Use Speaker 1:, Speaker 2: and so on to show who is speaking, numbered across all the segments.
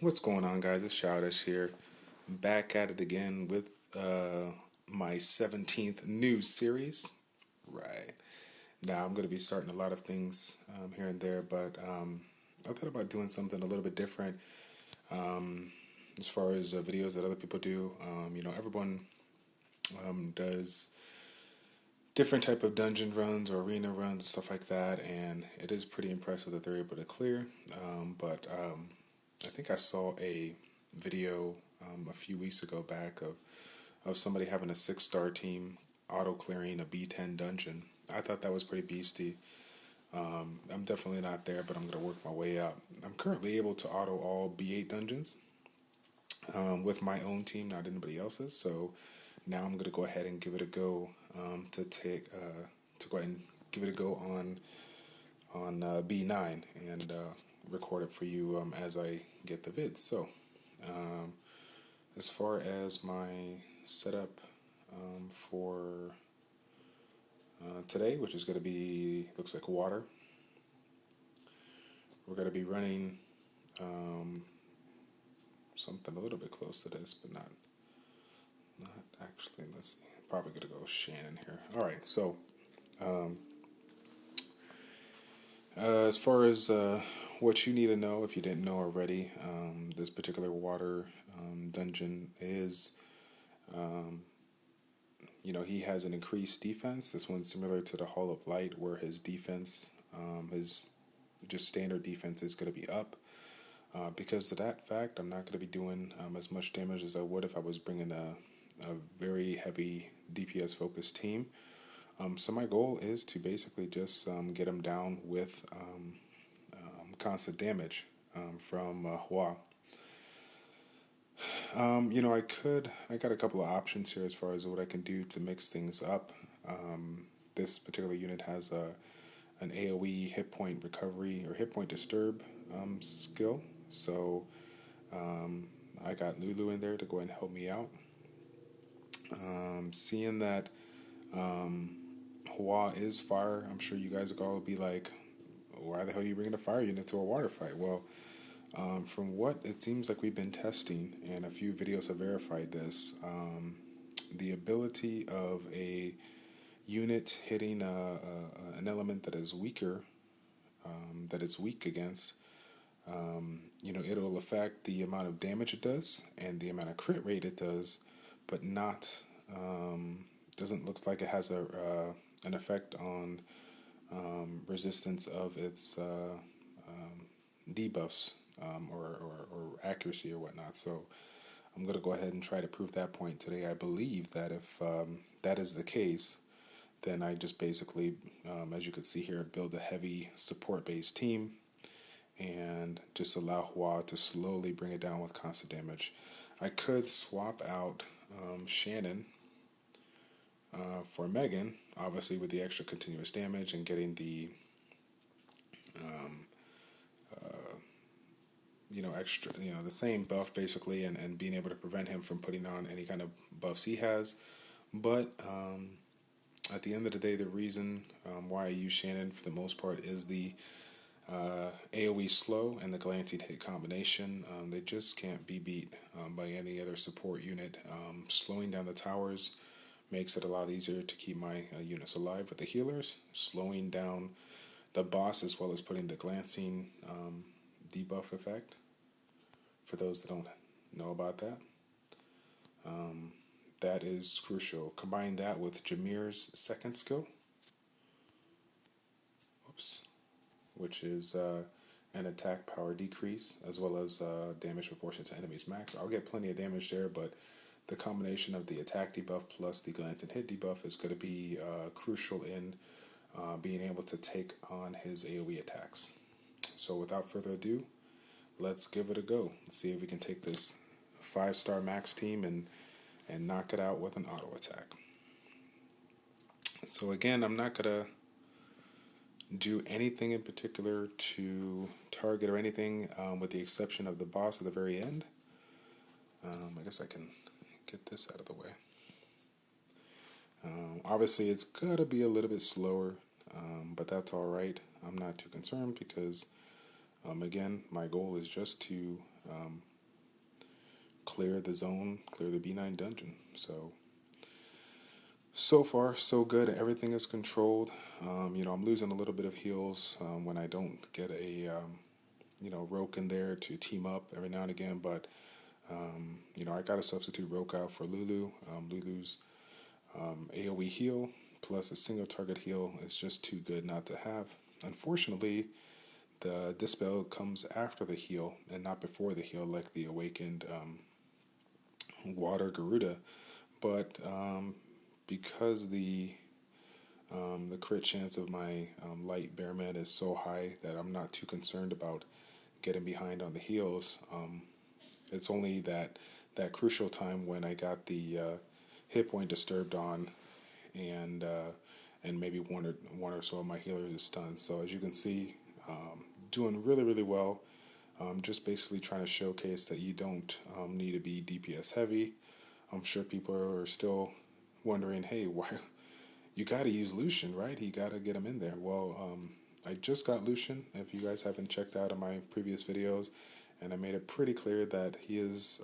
Speaker 1: What's going on, guys? It's Childish here, back at it again with my 17th news series. Right now, I'm going to be starting a lot of things here and there, but I thought about doing something a little bit different um, as far as videos that other people do. Everyone does different type of dungeon runs or arena runs and stuff like that, and it is pretty impressive that they're able to clear. But I think I saw a video a few weeks ago back of somebody having a 6-star team auto clearing a B10 dungeon. I thought that was pretty beastie. I'm definitely not there, but I'm going to work my way up. I'm currently able to auto all B8 dungeons with my own team, not anybody else's. So now I'm going to go ahead and give it a go to go ahead and give it a go on B9 and record it for you as I get the vids. So um, as far as my setup for today, which is going to be, looks like water, we're going to be running um, something a little bit close to this, but not actually. Let's see. Probably going to go Shannon here. All right, so um, as far as what you need to know, if you didn't know already, this particular water dungeon is, um, he has an increased defense. This one's similar to the Hall of Light, where his defense, his just standard defense, is going to be up. Because of that fact, I'm not going to be doing as much damage as I would if I was bringing a very heavy DPS focused team. So my goal is to basically just get him down with constant damage from Hua. I got a couple of options here as far as what I can do to mix things up. This particular unit has an AoE hit point recovery or hit point disturb skill. So I got Lulu in there to go ahead and help me out. Seeing that Hua is fire, I'm sure you guys are all be like, why the hell are you bringing a fire unit to a water fight? Well, from what it seems like we've been testing, and a few videos have verified this, the ability of a unit hitting an element that is weaker, that it's weak against, it'll affect the amount of damage it does and the amount of crit rate it does, but not doesn't look like it has an effect on resistance of its debuffs or accuracy or whatnot. So I'm going to go ahead and try to prove that point today. I believe that if that is the case, then I just basically, as you can see here, build a heavy support-based team and just allow Hua to slowly bring it down with constant damage. I could swap out Shannon for Megan, obviously with the extra continuous damage and getting the um, extra, the same buff basically, and being able to prevent him from putting on any kind of buffs he has. But at the end of the day, the reason why I use Shannon for the most part is the AoE slow and the glancing hit combination. They just can't be beat by any other support unit. Slowing down the towers makes it a lot easier to keep my units alive with the healers. Slowing down the boss as well as putting the glancing debuff effect. For those that don't know about that, um, that is crucial. Combine that with Jameer's second skill, which is an attack power decrease as well as damage proportion to enemies max. I'll get plenty of damage there, but the combination of the attack debuff plus the glance and hit debuff is going to be crucial in being able to take on his AoE attacks. So without further ado, let's give it a go. Let's see if we can take this 5-star max team and knock it out with an auto attack. So again, I'm not going to do anything in particular to target or anything with the exception of the boss at the very end. I guess I can get this out of the way. Obviously, it's got to be a little bit slower, but that's all right. I'm not too concerned because, again, my goal is just to clear the zone, clear the B9 dungeon. So far, so good. Everything is controlled. I'm losing a little bit of heals when I don't get a, Roke in there to team up every now and again. But, I got to substitute Roke out for Lulu. Lulu's AoE heal plus a single target heal is just too good not to have. Unfortunately, the Dispel comes after the heal and not before the heal, like the Awakened Water Garuda. But because the crit chance of my light Bearman is so high that I'm not too concerned about getting behind on the heals. It's only that crucial time when I got the hit point disturbed on, and maybe one or so of my healers is stunned. So as you can see, doing really, really well. Just basically trying to showcase that you don't need to be DPS heavy. I'm sure people are still wondering, hey, why you got to use Lucian, right? You got to get him in there. Well, I just got Lucian, if you guys haven't checked out in my previous videos, and I made it pretty clear that his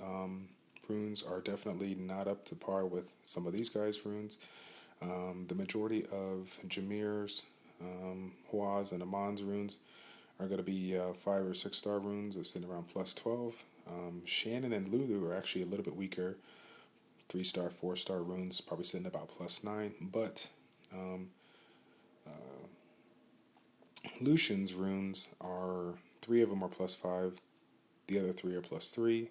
Speaker 1: runes are definitely not up to par with some of these guys' runes. The majority of Jameer's, Hua's, and Amon's runes are going to be 5 or 6 star runes. They're sitting around plus 12. Shannon and Lulu are actually a little bit weaker. 3-star, 4-star runes, probably sitting about plus 9. But Lucian's runes are 3 of them are plus 5. The other 3 are plus 3.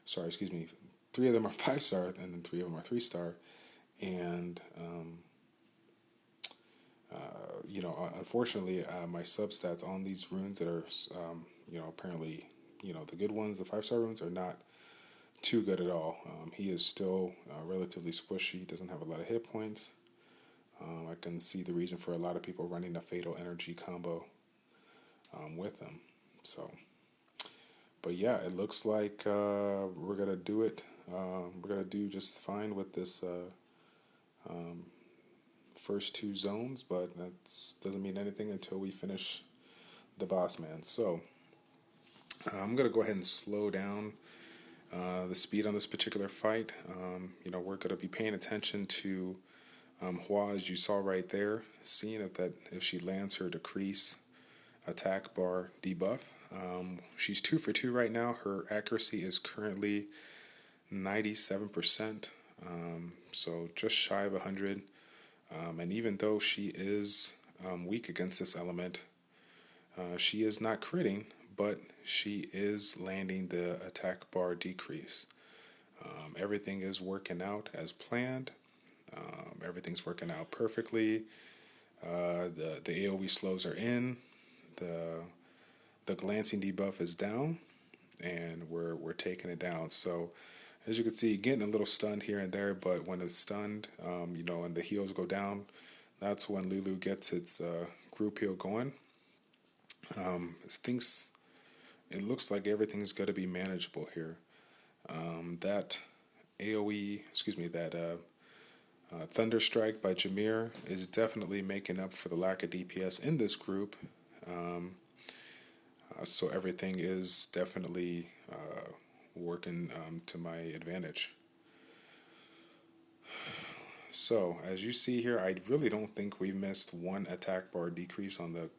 Speaker 1: Sorry, excuse me. 3 of them are 5-star, and then 3 of them are 3-star. And unfortunately, my substats on these runes that are, apparently, the good ones, the 5-star runes, are not too good at all. He is still relatively squishy. He doesn't have a lot of hit points. I can see the reason for a lot of people running a Fatal Energy combo with him. So, but yeah, it looks like we're gonna do it. We're gonna do just fine with this first 2 zones, but that doesn't mean anything until we finish the boss man. So I'm gonna go ahead and slow down the speed on this particular fight. We're gonna be paying attention to Hua, as you saw right there, seeing if she lands her decrease attack bar debuff. She's 2 for 2 right now. Her accuracy is currently 97%, so just shy of 100. And even though she is weak against this element, she is not critting, but she is landing the attack bar decrease. Everything is working out as planned. Everything's working out perfectly. The AoE slows are in. The glancing debuff is down, and we're taking it down. So as you can see, getting a little stunned here and there, but when it's stunned, and the heals go down, that's when Lulu gets its group heal going. It looks like everything's going to be manageable here. That Thunder Strike by Jameer is definitely making up for the lack of DPS in this group. So everything is definitely working to my advantage. So as you see here, I really don't think we missed one attack bar decrease on the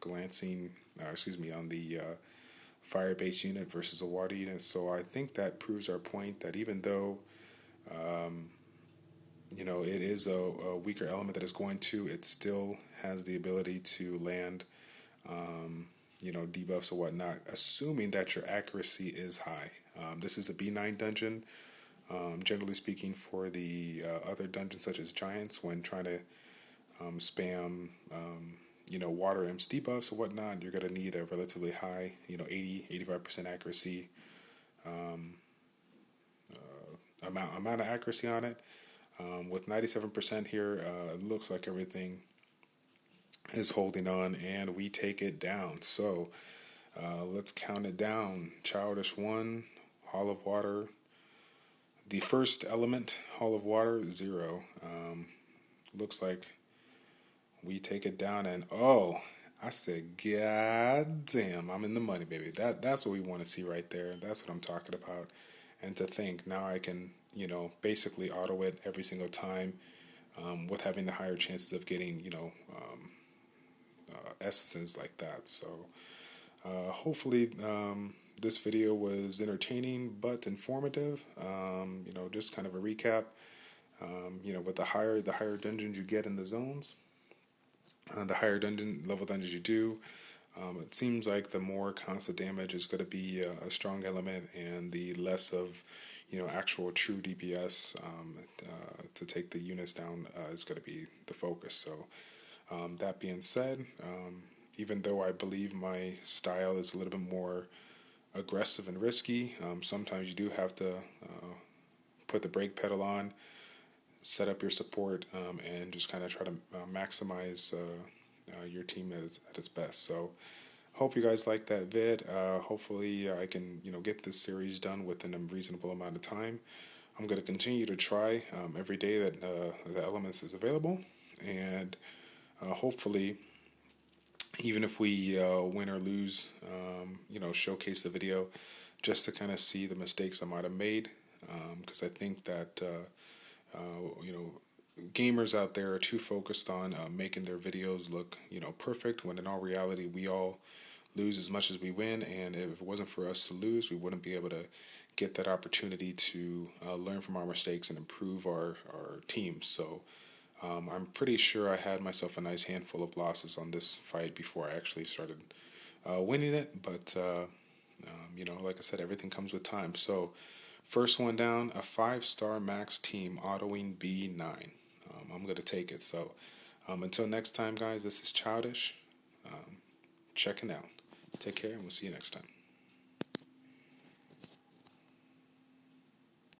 Speaker 1: on the fire-based unit versus a water unit. So I think that proves our point that even though it is a weaker element that is going to, it still has the ability to land debuffs or whatnot, assuming that your accuracy is high. This is a B9 dungeon. Generally speaking, for the other dungeons such as Giants, when trying to spam, water imps debuffs or whatnot, you're going to need a relatively high, 80-85% accuracy amount of accuracy on it. With 97% here, it looks like everything is holding on, and we take it down. So let's count it down. Childish 1, Hall of Water. The first element, Hall of Water, 0. Looks like we take it down, and I said, God damn, I'm in the money, baby. That's what we want to see right there. That's what I'm talking about. And to think now I can, basically auto it every single time, with having the higher chances of getting, essences like that. So hopefully this video was entertaining but informative. Just kind of a recap. With the higher dungeons you get in the zones, the higher dungeon level dungeons you do, it seems like the more constant damage is going to be a strong element, and the less of actual true DPS to take the units down is going to be the focus. So that being said, even though I believe my style is a little bit more aggressive and risky, sometimes you do have to put the brake pedal on, set up your support, and just kind of try to maximize your team at its best. So hope you guys like that vid. Hopefully I can get this series done within a reasonable amount of time. I'm going to continue to try every day that the elements is available, and hopefully even if we win or lose, showcase the video just to kind of see the mistakes I might have made, because I think that gamers out there are too focused on making their videos look perfect, when in all reality we all lose as much as we win, and if it wasn't for us to lose, we wouldn't be able to get that opportunity to learn from our mistakes and improve our teams. So I'm pretty sure I had myself a nice handful of losses on this fight before I actually started winning it, but like I said, everything comes with time. So first one down, a 5-star max team Auto-B9. I'm going to take it. So until next time, guys, this is Childish checking out. Take care, and we'll see you next time.